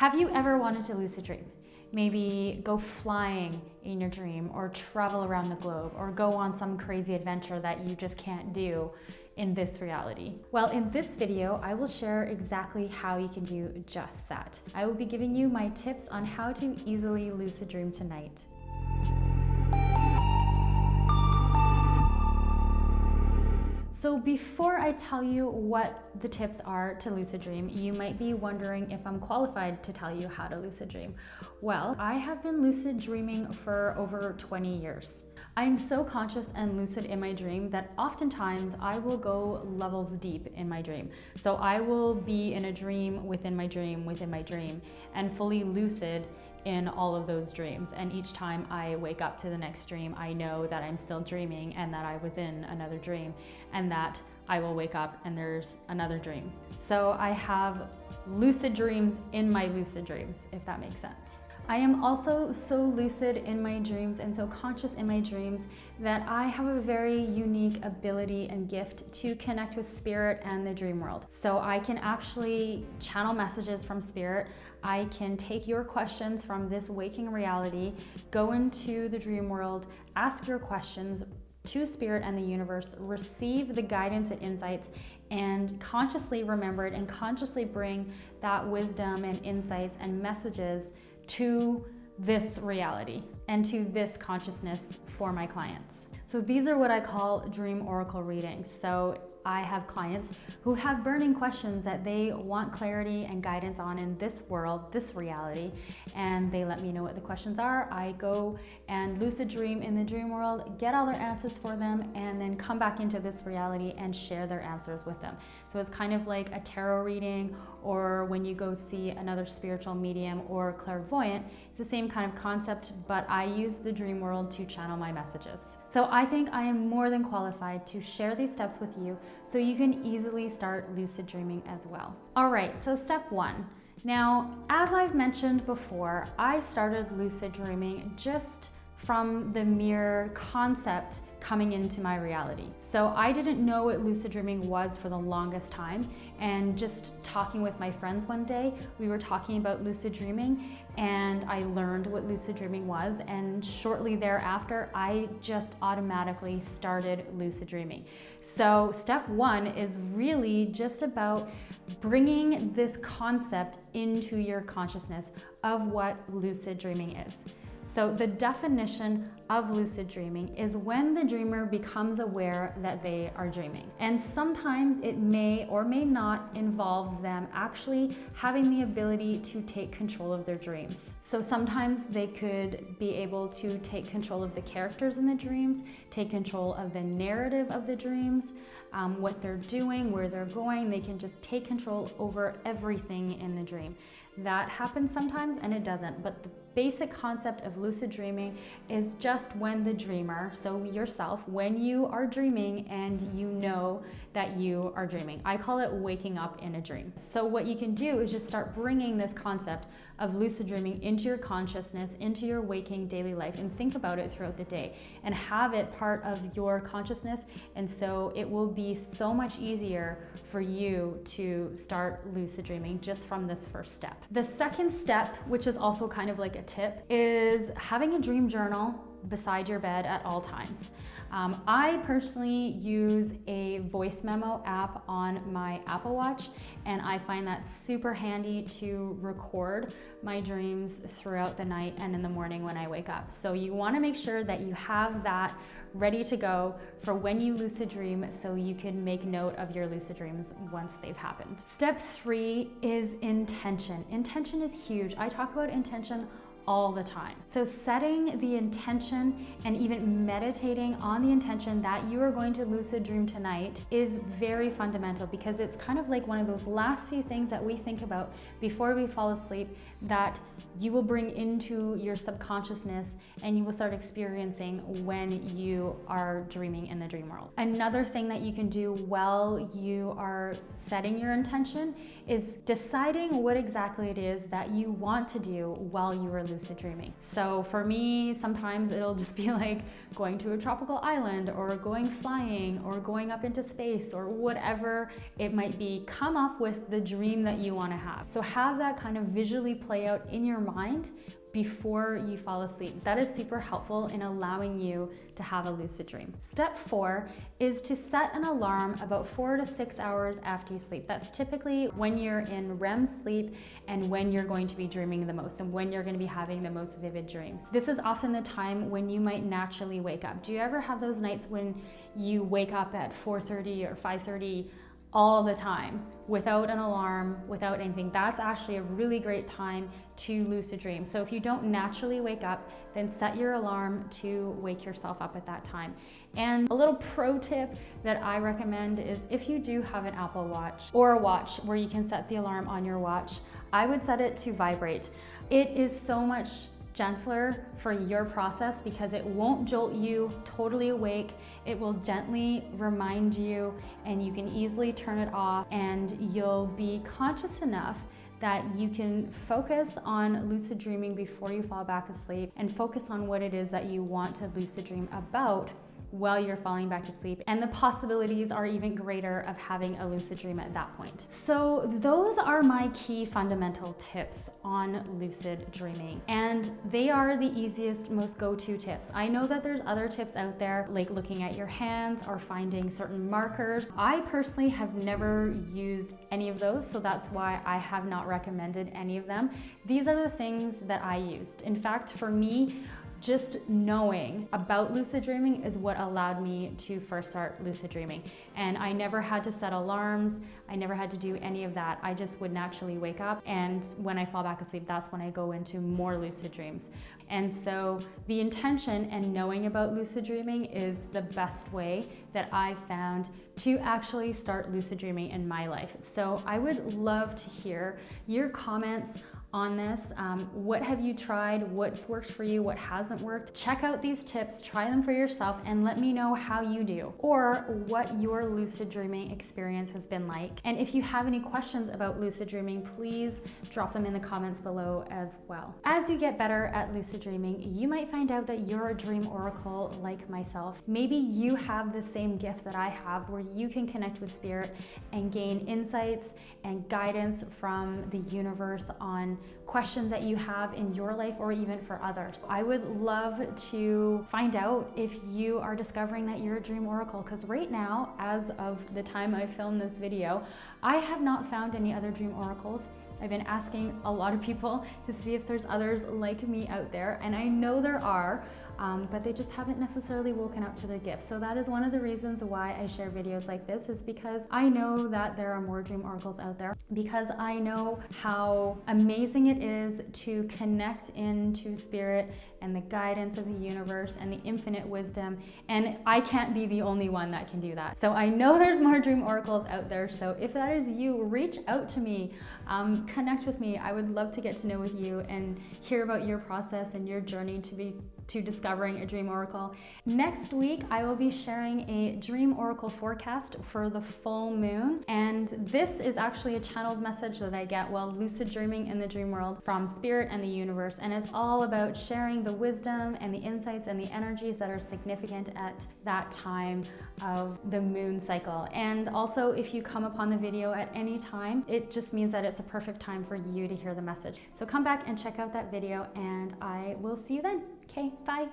Have you ever wanted to lucid dream? Maybe go flying in your dream, or travel around the globe, or go on some crazy adventure that you just can't do in this reality. Well, in this video, I will share exactly how you can do just that. I will be giving you my tips on how to easily lucid dream tonight. So before I tell you what the tips are to lucid dream, you might be wondering if I'm qualified to tell you how to lucid dream. Well, I have been lucid dreaming for over 20 years. I'm so conscious and lucid in my dream that oftentimes I will go levels deep in my dream. So I will be in a dream within my dream within my dream, and fully lucid in all of those dreams. And each time I wake up to the next dream, I know that I'm still dreaming and that I was in another dream, and that I will wake up and there's another dream. So I have lucid dreams in my lucid dreams, if that makes sense. I am also so lucid in my dreams and so conscious in my dreams that I have a very unique ability and gift to connect with spirit and the dream world. So I can actually channel messages from spirit. I can take your questions from this waking reality, go into the dream world, ask your questions to spirit and the universe, receive the guidance and insights, and consciously remember it and consciously bring that wisdom and insights and messages to this reality and to this consciousness for my clients. So these are what I call dream oracle readings. So I have clients who have burning questions that they want clarity and guidance on in this world, this reality, and they let me know what the questions are. I go and lucid dream in the dream world, get all their answers for them, and then come back into this reality and share their answers with them. So it's kind of like a tarot reading, or when you go see another spiritual medium or clairvoyant, it's the same kind of concept, but I use the dream world to channel my messages. So I think I am more than qualified to share these steps with you so you can easily start lucid dreaming as well. All right, so step one. Now, as I've mentioned before, I started lucid dreaming just from the mere concept coming into my reality. So I didn't know what lucid dreaming was for the longest time, and just talking with my friends one day, we were talking about lucid dreaming, and I learned what lucid dreaming was, and shortly thereafter I just automatically started lucid dreaming. So step one is really just about bringing this concept into your consciousness of what lucid dreaming is. So the definition of lucid dreaming is when the dreamer becomes aware that they are dreaming. And sometimes it may or may not involve them actually having the ability to take control of their dreams. So sometimes they could be able to take control of the characters in the dreams, take control of the narrative of the dreams, what they're doing, where they're going. They can just take control over everything in the dream. That happens sometimes and it doesn't, but the basic concept of lucid dreaming is just when the dreamer, so yourself, when you are dreaming and you know that you are dreaming. I call it waking up in a dream. So what you can do is just start bringing this concept of lucid dreaming into your consciousness, into your waking daily life, and think about it throughout the day and have it part of your consciousness. And so it will be so much easier for you to start lucid dreaming just from this first step. The second step, which is also kind of like a tip, is having a dream journal beside your bed at all times. I personally use a voice memo app on my Apple Watch, and I find that super handy to record my dreams throughout the night and in the morning when I wake up. So you want to make sure that you have that ready to go for when you lucid dream, so you can make note of your lucid dreams once they've happened. Step three is intention. Intention is huge. I talk about intention all the time. So setting the intention and even meditating on the intention that you are going to lucid dream tonight is very fundamental, because it's kind of like one of those last few things that we think about before we fall asleep that you will bring into your subconsciousness and you will start experiencing when you are dreaming in the dream world. Another thing that you can do while you are setting your intention is deciding what exactly it is that you want to do while you are lucid dreaming. So for me, sometimes it'll just be like going to a tropical island or going flying or going up into space or whatever it might be. Come up with the dream that you want to have. So have that kind of visually play out in your mind before you fall asleep. That is super helpful in allowing you to have a lucid dream. Step 4 is to set an alarm about 4 to 6 hours after you sleep. That's typically when you're in REM sleep and when you're going to be dreaming the most and when you're going to be having the most vivid dreams. This is often the time when you might naturally wake up. Do you ever have those nights when you wake up at 4:30 or 5:30 all the time without an alarm, without anything? That's actually a really great time to lucid dream. So if you don't naturally wake up, then set your alarm to wake yourself up at that time. And a little pro tip that I recommend is if you do have an Apple Watch or a watch where you can set the alarm on your watch, I would set it to vibrate. It is so much gentler for your process because it won't jolt you totally awake. It will gently remind you and you can easily turn it off, and you'll be conscious enough that you can focus on lucid dreaming before you fall back asleep and focus on what it is that you want to lucid dream about while you're falling back to sleep. And the possibilities are even greater of having a lucid dream at that point. So those are my key fundamental tips on lucid dreaming. And they are the easiest, most go-to tips. I know that there's other tips out there, like looking at your hands or finding certain markers. I personally have never used any of those, so that's why I have not recommended any of them. These are the things that I used. In fact, for me, just knowing about lucid dreaming is what allowed me to first start lucid dreaming. And I never had to set alarms. I never had to do any of that. I just would naturally wake up, and when I fall back asleep, that's when I go into more lucid dreams. And so the intention and knowing about lucid dreaming is the best way that I found to actually start lucid dreaming in my life. So I would love to hear your comments on this. What have you tried? What's worked for you? What hasn't worked? Check out these tips, try them for yourself, and let me know how you do or what your lucid dreaming experience has been like. And if you have any questions about lucid dreaming, please drop them in the comments below as well. As you get better at lucid dreaming, you might find out that you're a dream oracle like myself. Maybe you have the same gift that I have where you can connect with spirit and gain insights and guidance from the universe on questions that you have in your life or even for others. I would love to find out if you are discovering that you're a dream oracle, because right now, as of the time I filmed this video, I have not found any other dream oracles. I've been asking a lot of people to see if there's others like me out there, and I know there are, but they just haven't necessarily woken up to their gifts. So that is one of the reasons why I share videos like this, is because I know that there are more dream oracles out there, because I know how amazing it is to connect into spirit and the guidance of the universe and the infinite wisdom, and I can't be the only one that can do that. So I know there's more dream oracles out there, so if that is you, reach out to me, connect with me. I would love to get to know with you and hear about your process and your journey to discovering a dream oracle. Next week, I will be sharing a dream oracle forecast for the full moon, and this is actually a channeled message that I get while lucid dreaming in the dream world from spirit and the universe, and it's all about sharing the wisdom and the insights and the energies that are significant at that time of the moon cycle. And also, if you come upon the video at any time, it just means that it's a perfect time for you to hear the message. So come back and check out that video, and I will see you then. Okay, bye.